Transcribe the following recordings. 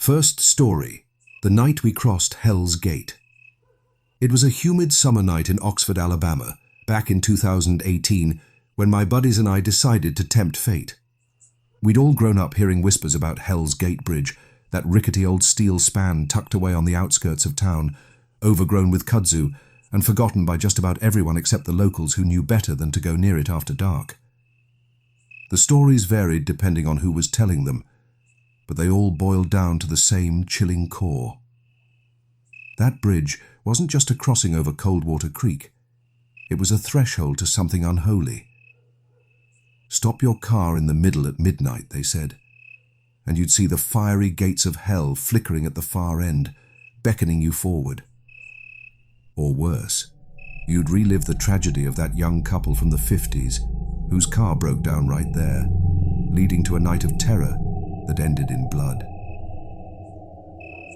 First story, the night we crossed Hell's Gate. It was a humid summer night in Oxford, Alabama, back in 2018, when my buddies and I decided to tempt fate. We'd all grown up hearing whispers about Hell's Gate Bridge, that rickety old steel span tucked away on the outskirts of town, overgrown with kudzu, and forgotten by just about everyone except the locals who knew better than to go near it after dark. The stories varied depending on who was telling them, but they all boiled down to the same chilling core. That bridge wasn't just a crossing over Coldwater Creek. It was a threshold to something unholy. Stop your car in the middle at midnight, they said, and you'd see the fiery gates of hell flickering at the far end, beckoning you forward. Or worse, you'd relive the tragedy of that young couple from the 50s whose car broke down right there, leading to a night of terror that ended in blood.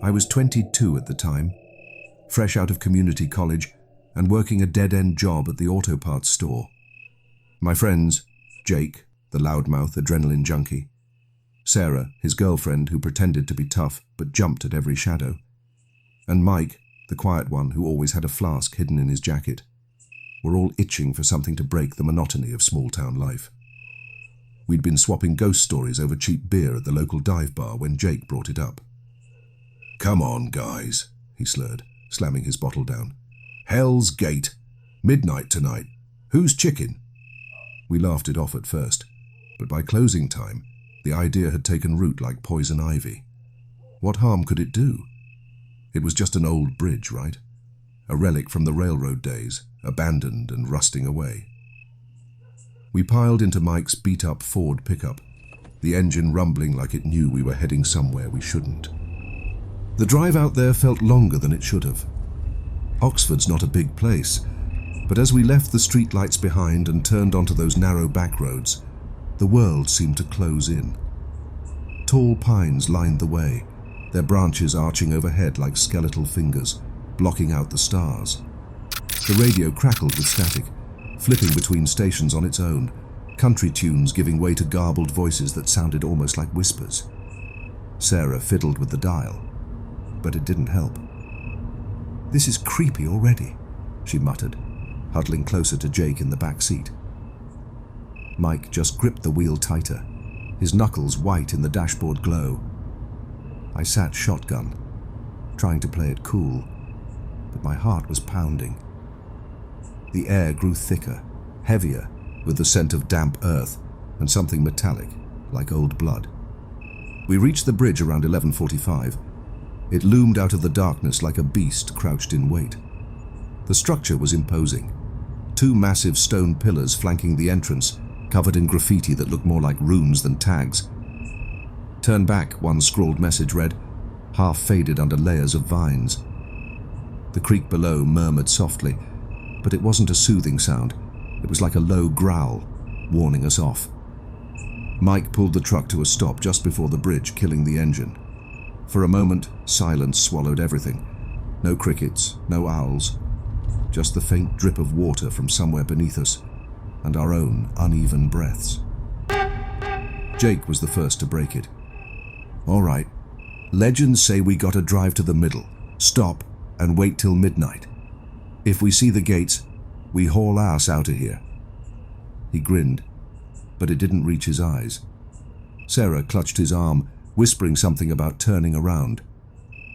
I was 22 at the time, fresh out of community college and working a dead-end job at the auto parts store. My friends, Jake, the loudmouth adrenaline junkie, Sarah, his girlfriend who pretended to be tough but jumped at every shadow, and Mike, the quiet one who always had a flask hidden in his jacket, were all itching for something to break the monotony of small-town life. We'd been swapping ghost stories over cheap beer at the local dive bar when Jake brought it up. "Come on, guys," he slurred, slamming his bottle down. "Hell's Gate. Midnight tonight. Who's chicken?" We laughed it off at first, but by closing time, the idea had taken root like poison ivy. What harm could it do? It was just an old bridge, right? A relic from the railroad days, abandoned and rusting away. We piled into Mike's beat-up Ford pickup, the engine rumbling like it knew we were heading somewhere we shouldn't. The drive out there felt longer than it should have. Oxford's not a big place, but as we left the streetlights behind and turned onto those narrow back roads, the world seemed to close in. Tall pines lined the way, their branches arching overhead like skeletal fingers, blocking out the stars. The radio crackled with static, flipping between stations on its own, country tunes giving way to garbled voices that sounded almost like whispers. Sarah fiddled with the dial, but it didn't help. "This is creepy already," she muttered, huddling closer to Jake in the back seat. Mike just gripped the wheel tighter, his knuckles white in the dashboard glow. I sat shotgun, trying to play it cool, but my heart was pounding. The air grew thicker, heavier, with the scent of damp earth and something metallic, like old blood. We reached the bridge around 11:45. It loomed out of the darkness like a beast crouched in wait. The structure was imposing. Two massive stone pillars flanking the entrance, covered in graffiti that looked more like runes than tags. "Turn back," one scrawled message read, half faded under layers of vines. The creek below murmured softly, but it wasn't a soothing sound. It was like a low growl, warning us off. Mike pulled the truck to a stop just before the bridge, killing the engine. For a moment, silence swallowed everything. No crickets, no owls, just the faint drip of water from somewhere beneath us, and our own uneven breaths. Jake was the first to break it. "All right, legends say we gotta drive to the middle, stop, and wait till midnight. If we see the gates, we haul ass out of here." He grinned, but it didn't reach his eyes. Sarah clutched his arm, whispering something about turning around,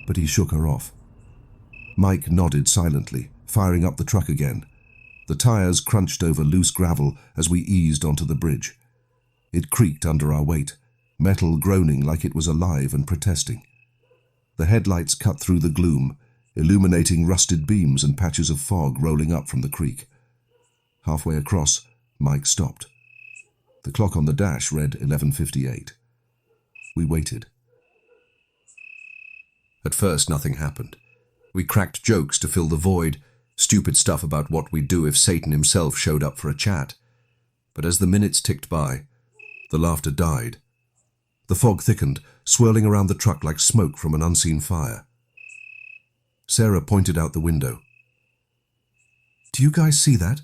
but he shook her off. Mike nodded silently, firing up the truck again. The tires crunched over loose gravel as we eased onto the bridge. It creaked under our weight, metal groaning like it was alive and protesting. The headlights cut through the gloom, illuminating rusted beams and patches of fog rolling up from the creek. Halfway across, Mike stopped. The clock on the dash read 11:58. We waited. At first, nothing happened. We cracked jokes to fill the void, stupid stuff about what we'd do if Satan himself showed up for a chat. But as the minutes ticked by, the laughter died. The fog thickened, swirling around the truck like smoke from an unseen fire. Sarah pointed out the window. "Do you guys see that?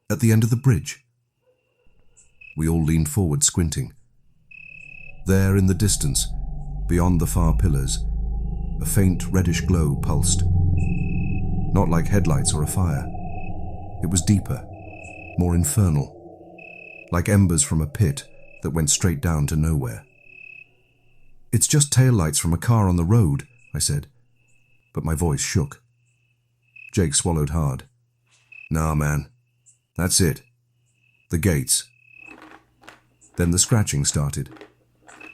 At the end of the bridge?" We all leaned forward, squinting. There in the distance, Beyond the far pillars, a faint reddish glow pulsed. Not like headlights or a fire. It was deeper, more infernal, like embers from a pit that went straight down to nowhere. "It's just taillights from a car on the road," I said, but my voice shook. Jake swallowed hard. "Nah, man. That's it. The gates." Then the scratching started.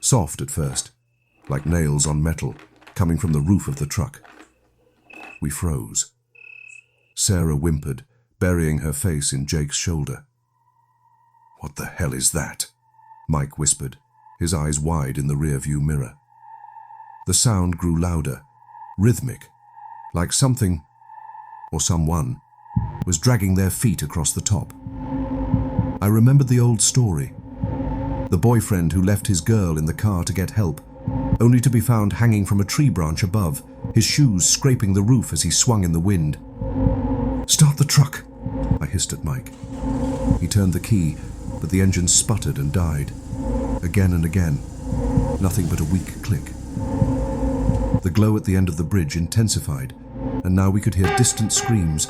Soft at first, like nails on metal, coming from the roof of the truck. We froze. Sarah whimpered, burying her face in Jake's shoulder. "What the hell is that?" Mike whispered, his eyes wide in the rear-view mirror. The sound grew louder, rhythmic, like something, or someone, was dragging their feet across the top. I remembered the old story. The boyfriend who left his girl in the car to get help, only to be found hanging from a tree branch above, his shoes scraping the roof as he swung in the wind. "Start the truck," I hissed at Mike. He turned the key, but the engine sputtered and died. Again and again, nothing but a weak click. The glow at the end of the bridge intensified, and now we could hear distant screams,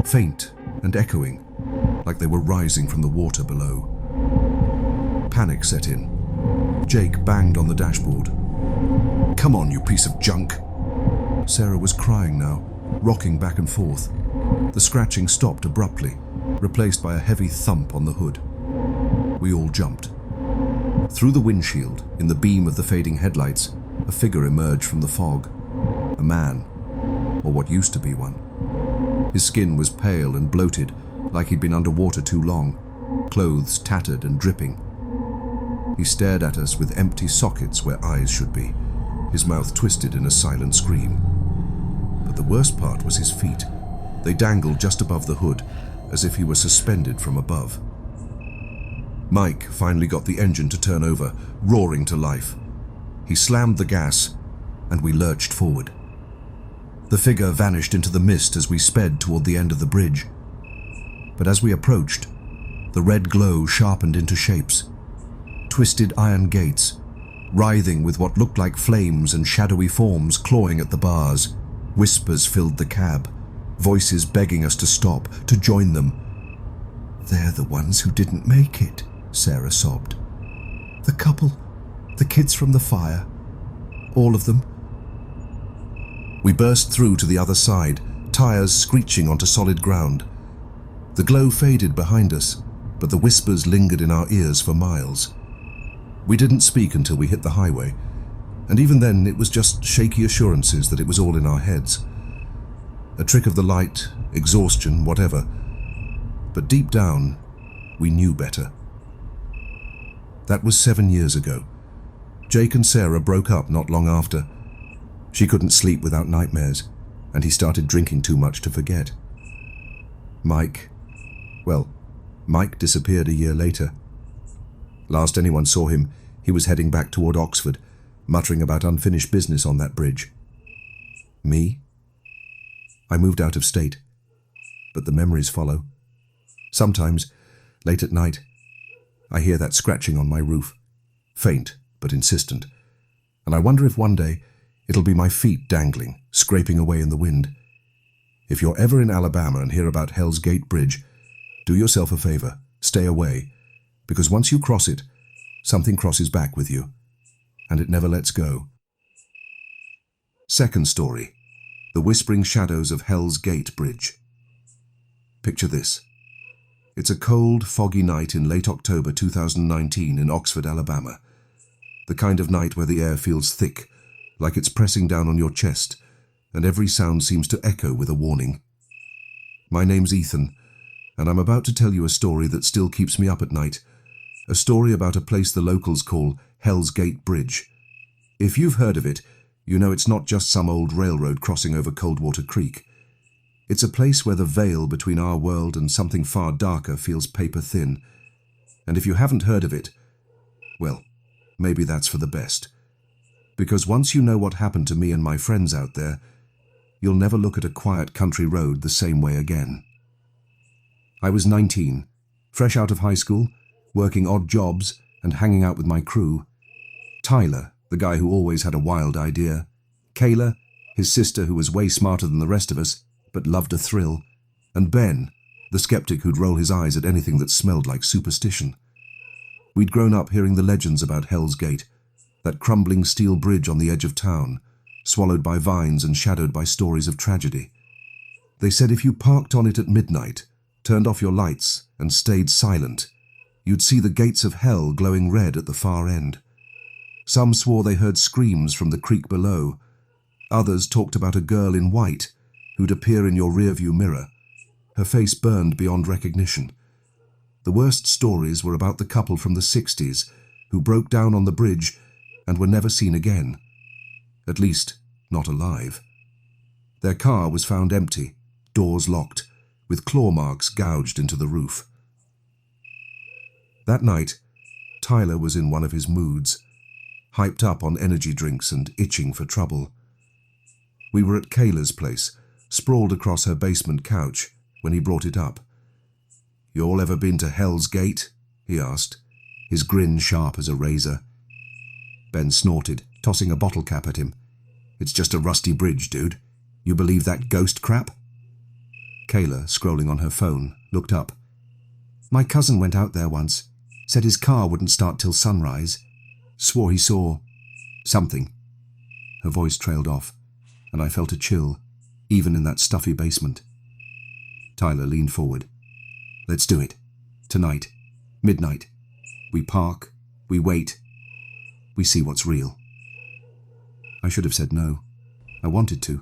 faint and echoing, like they were rising from the water below. Panic set in. Jake banged on the dashboard. "Come on, you piece of junk!" Sarah was crying now, rocking back and forth. The scratching stopped abruptly, replaced by a heavy thump on the hood. We all jumped. Through the windshield, in the beam of the fading headlights, a figure emerged from the fog. A man, or what used to be one. His skin was pale and bloated, like he'd been underwater too long, clothes tattered and dripping. He stared at us with empty sockets where eyes should be, his mouth twisted in a silent scream. But the worst part was his feet. They dangled just above the hood, as if he were suspended from above. Mike finally got the engine to turn over, roaring to life. He slammed the gas, and we lurched forward. The figure vanished into the mist as we sped toward the end of the bridge. But as we approached, the red glow sharpened into shapes. Twisted iron gates, writhing with what looked like flames and shadowy forms clawing at the bars. Whispers filled the cab, voices begging us to stop, to join them. "They're the ones who didn't make it," Sarah sobbed. "The couple, the kids from the fire, all of them." We burst through to the other side, tires screeching onto solid ground. The glow faded behind us, but the whispers lingered in our ears for miles. We didn't speak until we hit the highway, and even then it was just shaky assurances that it was all in our heads. A trick of the light, exhaustion, whatever. But deep down, we knew better. That was 7 years ago. Jake and Sarah broke up not long after. She couldn't sleep without nightmares, and he started drinking too much to forget. Mike disappeared a year later. Last anyone saw him, he was heading back toward Oxford, muttering about unfinished business on that bridge. Me? I moved out of state, but the memories follow. Sometimes, late at night, I hear that scratching on my roof, faint but insistent, and I wonder if one day it'll be my feet dangling, scraping away in the wind. If you're ever in Alabama and hear about Hell's Gate Bridge, do yourself a favor, stay away, because once you cross it, something crosses back with you, and it never lets go. Second story, the whispering shadows of Hell's Gate Bridge. Picture this. It's a cold, foggy night in late October 2019 in Oxford, Alabama. The kind of night where the air feels thick, like it's pressing down on your chest, and every sound seems to echo with a warning. My name's Ethan, and I'm about to tell you a story that still keeps me up at night. A story about a place the locals call Hell's Gate Bridge. If you've heard of it, you know it's not just some old railroad crossing over Coldwater Creek. It's a place where the veil between our world and something far darker feels paper thin. And if you haven't heard of it, well, maybe that's for the best. Because once you know what happened to me and my friends out there, you'll never look at a quiet country road the same way again. I was 19, fresh out of high school, working odd jobs and hanging out with my crew. Tyler, the guy who always had a wild idea, Kayla, his sister who was way smarter than the rest of us, but loved a thrill, and Ben, the skeptic who'd roll his eyes at anything that smelled like superstition. We'd grown up hearing the legends about Hell's Gate, that crumbling steel bridge on the edge of town, swallowed by vines and shadowed by stories of tragedy. They said if you parked on it at midnight, turned off your lights, and stayed silent, you'd see the gates of hell glowing red at the far end. Some swore they heard screams from the creek below. Others talked about a girl in white who'd appear in your rearview mirror, her face burned beyond recognition. The worst stories were about the couple from the 60s who broke down on the bridge and were never seen again. At least, not alive. Their car was found empty, doors locked, with claw marks gouged into the roof. That night, Tyler was in one of his moods, hyped up on energy drinks and itching for trouble. We were at Kayla's place, sprawled across her basement couch, when he brought it up. "You all ever been to Hell's Gate?" he asked, his grin sharp as a razor. Ben snorted, tossing a bottle cap at him. "It's just a rusty bridge, dude. You believe that ghost crap?" Kayla, scrolling on her phone, looked up. "My cousin went out there once, said his car wouldn't start till sunrise. Swore he saw something." Her voice trailed off, and I felt a chill, even in that stuffy basement. Tyler leaned forward. "Let's do it. Tonight. Midnight. We park. We wait. We see what's real." I should have said no. I wanted to.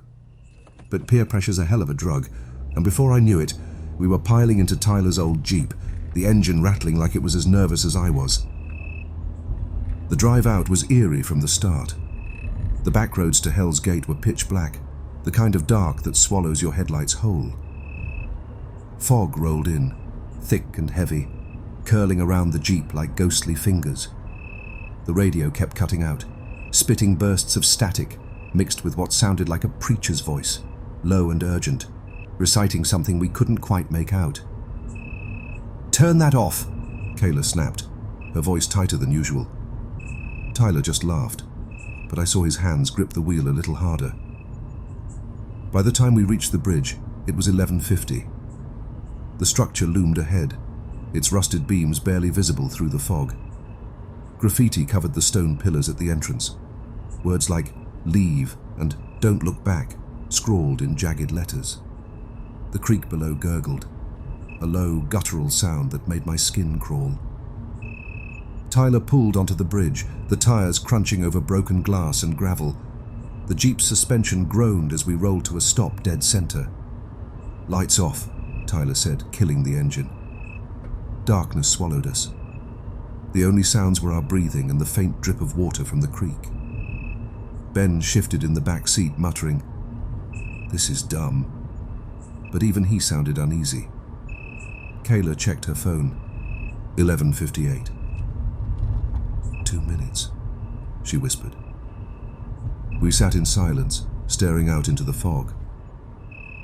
But peer pressure's a hell of a drug, and before I knew it, we were piling into Tyler's old Jeep, the engine rattling like it was as nervous as I was. The drive out was eerie from the start. The back roads to Hell's Gate were pitch black, the kind of dark that swallows your headlights whole. Fog rolled in, thick and heavy, curling around the Jeep like ghostly fingers. The radio kept cutting out, spitting bursts of static mixed with what sounded like a preacher's voice, low and urgent, reciting something we couldn't quite make out. "Turn that off," Kayla snapped, her voice tighter than usual. Tyler just laughed, but I saw his hands grip the wheel a little harder. By the time we reached the bridge, it was 11:50. The structure loomed ahead, its rusted beams barely visible through the fog. Graffiti covered the stone pillars at the entrance. Words like "leave" and "don't look back" scrawled in jagged letters. The creek below gurgled, a low, guttural sound that made my skin crawl. Tyler pulled onto the bridge, the tires crunching over broken glass and gravel. The Jeep's suspension groaned as we rolled to a stop dead center. "Lights off," Tyler said, killing the engine. Darkness swallowed us. The only sounds were our breathing and the faint drip of water from the creek. Ben shifted in the back seat, muttering, "This is dumb." But even he sounded uneasy. Kayla checked her phone. 11:58. 2 minutes, she whispered. We sat in silence, staring out into the fog.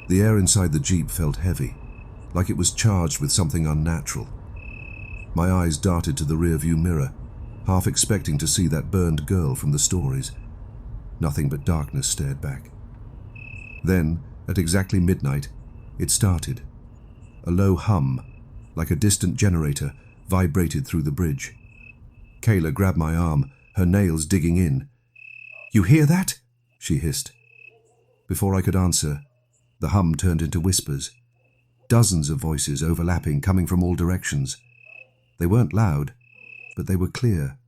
The air inside the Jeep felt heavy, like it was charged with something unnatural. My eyes darted to the rearview mirror, half expecting to see that burned girl from the stories. Nothing but darkness stared back. Then, at exactly midnight, it started. A low hum, like a distant generator, vibrated through the bridge. Kayla grabbed my arm, her nails digging in. "You hear that?" she hissed. Before I could answer, the hum turned into whispers. Dozens of voices overlapping, coming from all directions. They weren't loud, but they were clear,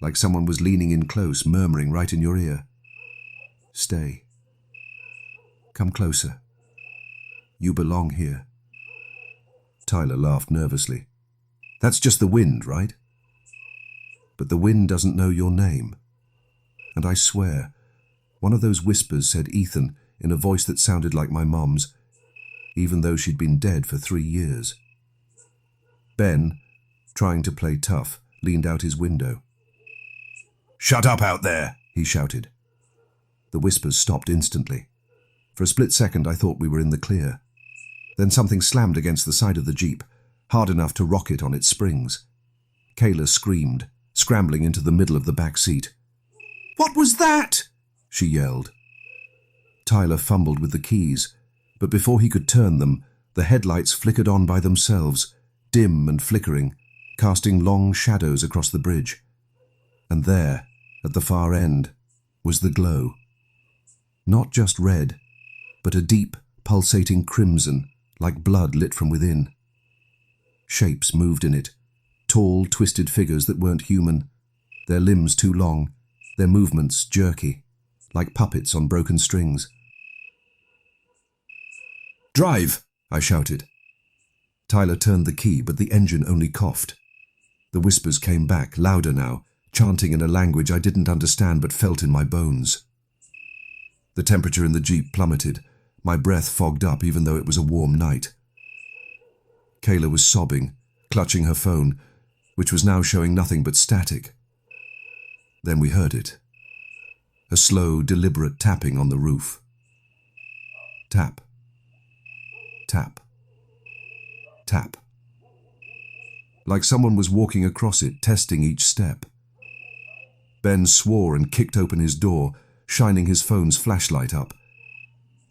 like someone was leaning in close, murmuring right in your ear. "Stay. Come closer. You belong here." Tyler laughed nervously. "That's just the wind, right? But the wind doesn't know your name." And I swear, one of those whispers said Ethan in a voice that sounded like my mom's, even though she'd been dead for 3 years. Ben, trying to play tough, leaned out his window. "Shut up out there," he shouted. The whispers stopped instantly. For a split second I thought we were in the clear. Then something slammed against the side of the Jeep, hard enough to rock it on its springs. Kayla screamed, scrambling into the middle of the back seat. "What was that?" she yelled. Tyler fumbled with the keys, but before he could turn them, the headlights flickered on by themselves, dim and flickering, casting long shadows across the bridge. And there, at the far end, was the glow. Not just red, but a deep, pulsating crimson, like blood lit from within. Shapes moved in it, tall, twisted figures that weren't human, their limbs too long, their movements jerky, like puppets on broken strings. "Drive!" I shouted. Tyler turned the key, but the engine only coughed. The whispers came back, louder now, chanting in a language I didn't understand but felt in my bones. The temperature in the Jeep plummeted. My breath fogged up even though it was a warm night. Kayla was sobbing, clutching her phone, which was now showing nothing but static. Then we heard it. A slow, deliberate tapping on the roof. Tap. Tap. Tap. Like someone was walking across it, testing each step. Ben swore and kicked open his door, shining his phone's flashlight up.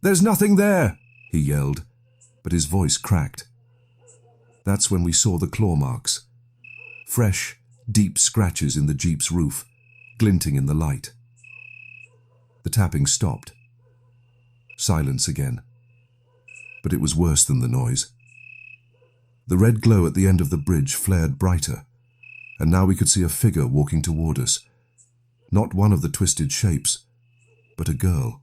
"There's nothing there!" he yelled, but his voice cracked. That's when we saw the claw marks. Fresh, deep scratches in the Jeep's roof, glinting in the light. The tapping stopped. Silence again. But it was worse than the noise. The red glow at the end of the bridge flared brighter, and now we could see a figure walking toward us. Not one of the twisted shapes, but a girl.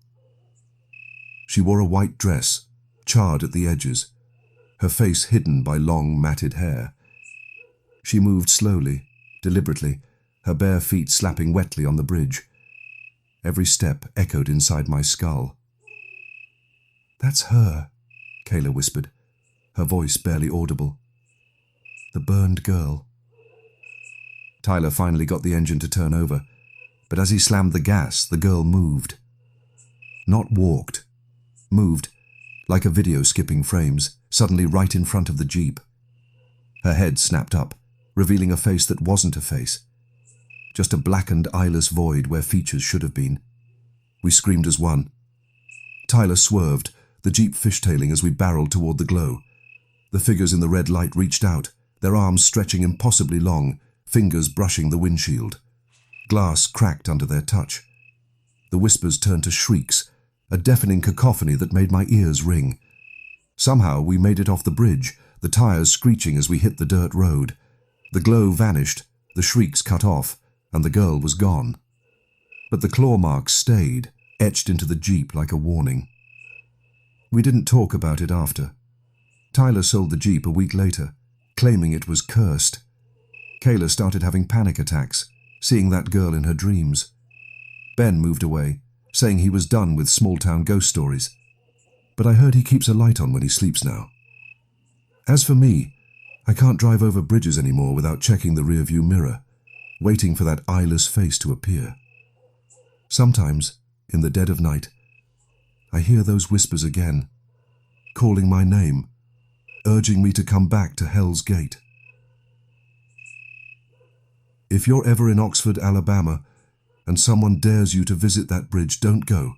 She wore a white dress, charred at the edges, her face hidden by long, matted hair. She moved slowly, deliberately, her bare feet slapping wetly on the bridge. Every step echoed inside my skull. "That's her," Kayla whispered, her voice barely audible. "The burned girl." Tyler finally got the engine to turn over, but as he slammed the gas, the girl moved. Not walked. Moved, like a video skipping frames, suddenly right in front of the Jeep. Her head snapped up, revealing a face that wasn't a face. Just a blackened, eyeless void where features should have been. We screamed as one. Tyler swerved, the Jeep fishtailing as we barreled toward the glow. The figures in the red light reached out, their arms stretching impossibly long, fingers brushing the windshield. Glass cracked under their touch. The whispers turned to shrieks, a deafening cacophony that made my ears ring. Somehow we made it off the bridge, the tires screeching as we hit the dirt road. The glow vanished, the shrieks cut off, and the girl was gone. But the claw marks stayed, etched into the Jeep like a warning. We didn't talk about it after. Tyler sold the Jeep a week later, claiming it was cursed. Kayla started having panic attacks, seeing that girl in her dreams. Ben moved away, saying he was done with small-town ghost stories. But I heard he keeps a light on when he sleeps now. As for me, I can't drive over bridges anymore without checking the rearview mirror, waiting for that eyeless face to appear. Sometimes, in the dead of night, I hear those whispers again, calling my name, urging me to come back to Hell's Gate. If you're ever in Oxford, Alabama, and someone dares you to visit that bridge, don't go.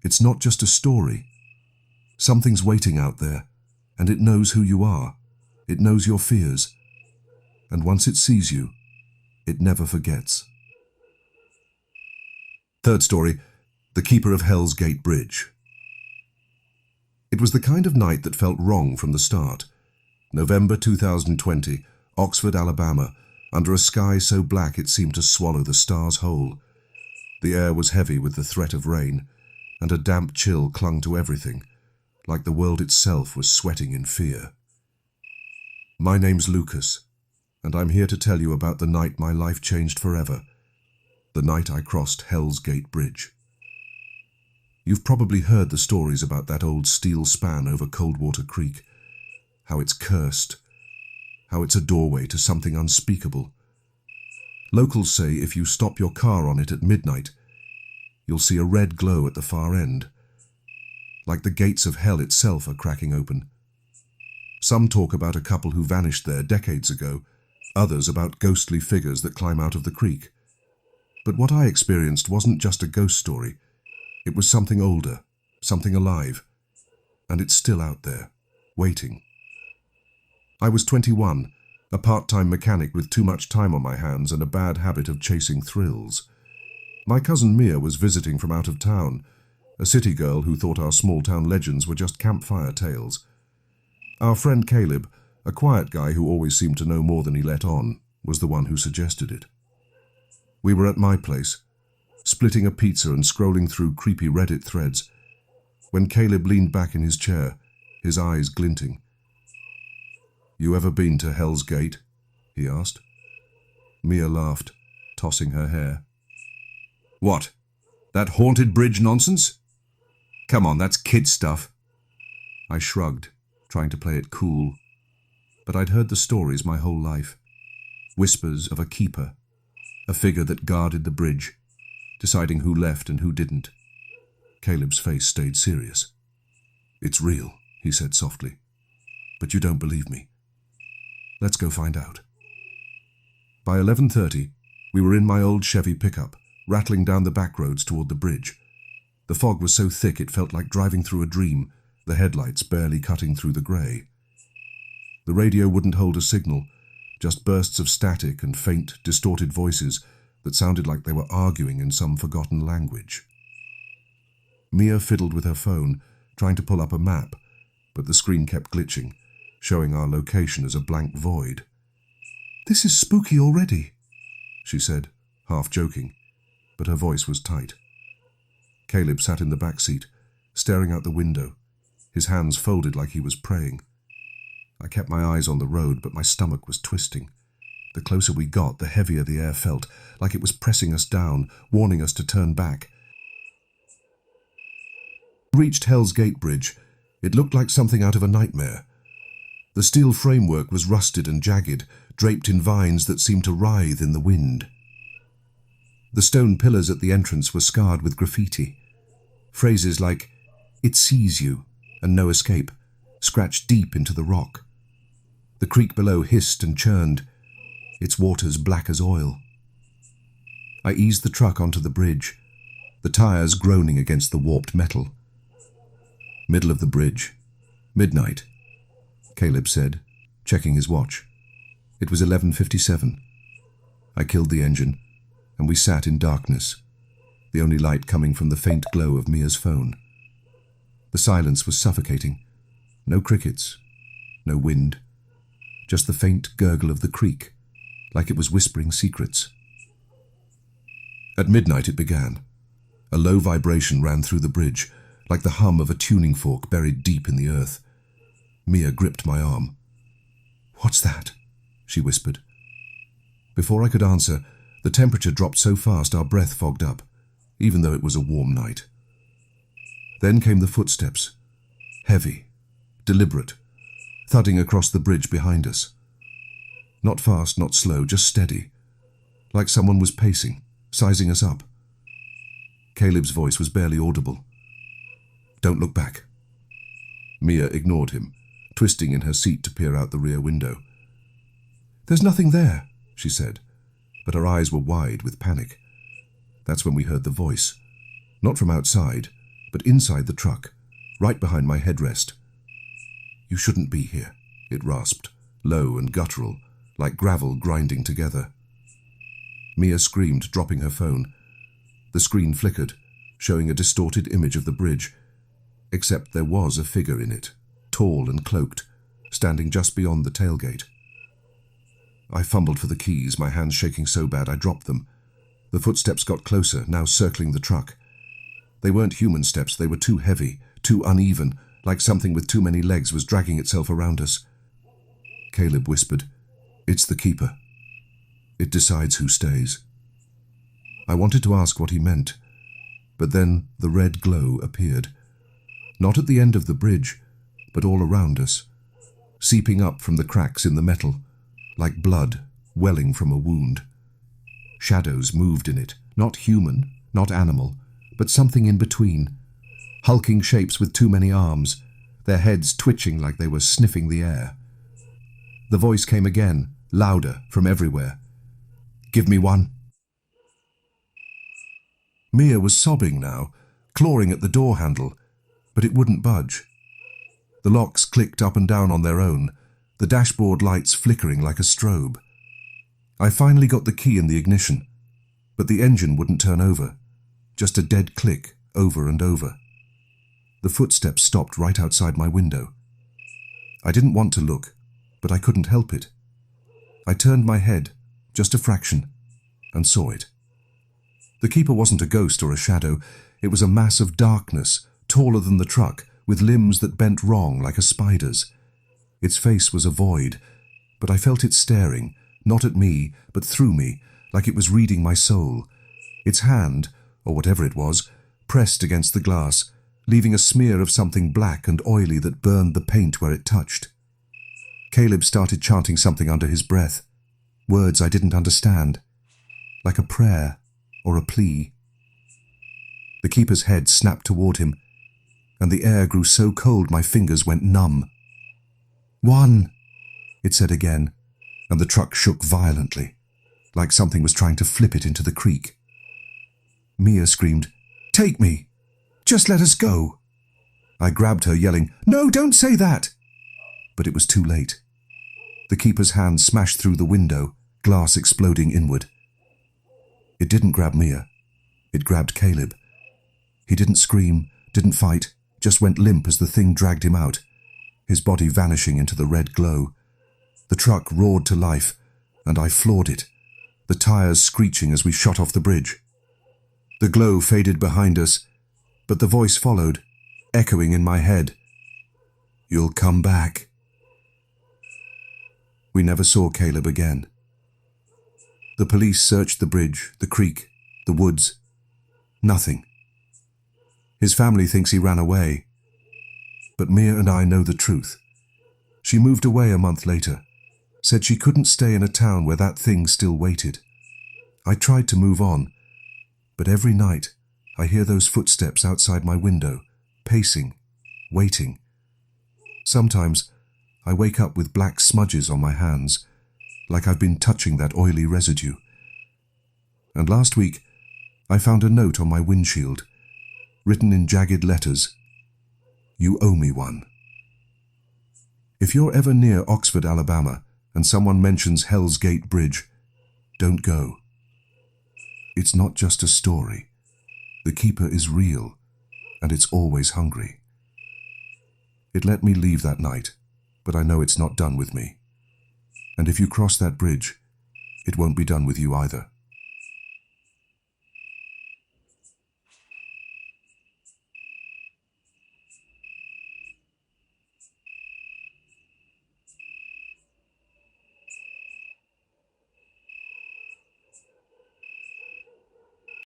It's not just a story. Something's waiting out there, and it knows who you are. It knows your fears. And once it sees you, it never forgets. Third story, The Keeper of Hell's Gate Bridge. It was the kind of night that felt wrong from the start. November 2020, Oxford, Alabama, under a sky so black it seemed to swallow the stars whole. The air was heavy with the threat of rain, and a damp chill clung to everything, like the world itself was sweating in fear. My name's Lucas, and I'm here to tell you about the night my life changed forever, the night I crossed Hell's Gate Bridge. You've probably heard the stories about that old steel span over Coldwater Creek, how it's cursed, how it's a doorway to something unspeakable. Locals say if you stop your car on it at midnight, you'll see a red glow at the far end, like the gates of hell itself are cracking open. Some talk about a couple who vanished there decades ago, others about ghostly figures that climb out of the creek. But what I experienced wasn't just a ghost story. It was something older, something alive, and it's still out there, waiting. I was 21, a part-time mechanic with too much time on my hands and a bad habit of chasing thrills. My cousin Mia was visiting from out of town, a city girl who thought our small-town legends were just campfire tales. Our friend Caleb, a quiet guy who always seemed to know more than he let on, was the one who suggested it. We were at my place, splitting a pizza and scrolling through creepy Reddit threads, when Caleb leaned back in his chair, his eyes glinting. "You ever been to Hell's Gate?" he asked. Mia laughed, tossing her hair. "What? That haunted bridge nonsense? Come on, that's kid stuff." I shrugged, trying to play it cool. But I'd heard the stories my whole life. Whispers of a keeper, a figure that guarded the bridge, deciding who left and who didn't. Caleb's face stayed serious. "It's real," he said softly. "But you don't believe me. Let's go find out." By 11:30, we were in my old Chevy pickup, rattling down the back roads toward the bridge. The fog was so thick it felt like driving through a dream, the headlights barely cutting through the grey. The radio wouldn't hold a signal, just bursts of static and faint, distorted voices that sounded like they were arguing in some forgotten language. Mia fiddled with her phone, trying to pull up a map, but the screen kept glitching, showing our location as a blank void. "This is spooky already," she said, half joking, but her voice was tight. Caleb sat in the back seat, staring out the window, his hands folded like he was praying. I kept my eyes on the road, but my stomach was twisting. The closer we got, the heavier the air felt, like it was pressing us down, warning us to turn back. We reached Hell's Gate Bridge. It looked like something out of a nightmare. The steel framework was rusted and jagged, draped in vines that seemed to writhe in the wind. The stone pillars at the entrance were scarred with graffiti. Phrases like, "It sees you," and "No escape," scratched deep into the rock. The creek below hissed and churned, its waters black as oil. I eased the truck onto the bridge, the tires groaning against the warped metal. Middle of the bridge. Midnight, Caleb said, checking his watch. It was 11:57. I killed the engine, and we sat in darkness, the only light coming from the faint glow of Mia's phone. The silence was suffocating. No crickets, no wind, just the faint gurgle of the creek, like it was whispering secrets. At midnight it began. A low vibration ran through the bridge, like the hum of a tuning fork buried deep in the earth. Mia gripped my arm. "What's that?" she whispered. Before I could answer, the temperature dropped so fast our breath fogged up, even though it was a warm night. Then came the footsteps, heavy, deliberate, thudding across the bridge behind us. Not fast, not slow, just steady, like someone was pacing, sizing us up. Caleb's voice was barely audible. "Don't look back." Mia ignored him, twisting in her seat to peer out the rear window. "There's nothing there," she said, but her eyes were wide with panic. That's when we heard the voice, not from outside, but inside the truck, right behind my headrest. "You shouldn't be here," it rasped, low and guttural, like gravel grinding together. Mia screamed, dropping her phone. The screen flickered, showing a distorted image of the bridge, except there was a figure in it, tall and cloaked, standing just beyond the tailgate. I fumbled for the keys, my hands shaking so bad I dropped them. The footsteps got closer, now circling the truck. They weren't human steps, they were too heavy, too uneven, like something with too many legs was dragging itself around us. Caleb whispered, "It's the keeper. It decides who stays." I wanted to ask what he meant, but then the red glow appeared. Not at the end of the bridge, but all around us, seeping up from the cracks in the metal, like blood welling from a wound. Shadows moved in it, not human, not animal, but something in between. Hulking shapes with too many arms, their heads twitching like they were sniffing the air. The voice came again, louder, from everywhere. "Give me one." Mia was sobbing now, clawing at the door handle, but it wouldn't budge. The locks clicked up and down on their own, the dashboard lights flickering like a strobe. I finally got the key in the ignition, but the engine wouldn't turn over, just a dead click over and over. The footsteps stopped right outside my window. I didn't want to look, but I couldn't help it. I turned my head, just a fraction, and saw it. The keeper wasn't a ghost or a shadow. It was a mass of darkness, taller than the truck, with limbs that bent wrong like a spider's. Its face was a void, but I felt it staring, not at me, but through me, like it was reading my soul. Its hand, or whatever it was, pressed against the glass, leaving a smear of something black and oily that burned the paint where it touched. Caleb started chanting something under his breath, words I didn't understand, like a prayer or a plea. The keeper's head snapped toward him, and the air grew so cold my fingers went numb. "One," it said again, and the truck shook violently, like something was trying to flip it into the creek. Mia screamed, "Take me! Just let us go!" I grabbed her, yelling, "No, don't say that!" But it was too late. The keeper's hand smashed through the window, glass exploding inward. It didn't grab Mia. It grabbed Caleb. He didn't scream, didn't fight, just went limp as the thing dragged him out, his body vanishing into the red glow. The truck roared to life, and I floored it, the tires screeching as we shot off the bridge. The glow faded behind us, but the voice followed, echoing in my head. "You'll come back." We never saw Caleb again. The police searched the bridge, the creek, the woods. Nothing. His family thinks he ran away. But Mia and I know the truth. She moved away a month later, said she couldn't stay in a town where that thing still waited. I tried to move on, but every night I hear those footsteps outside my window, pacing, waiting. Sometimes I wake up with black smudges on my hands, like I've been touching that oily residue. And last week, I found a note on my windshield, written in jagged letters, "You owe me one." If you're ever near Oxford, Alabama, and someone mentions Hell's Gate Bridge, don't go. It's not just a story. The keeper is real, and it's always hungry. It let me leave that night, but I know it's not done with me. And if you cross that bridge, it won't be done with you either.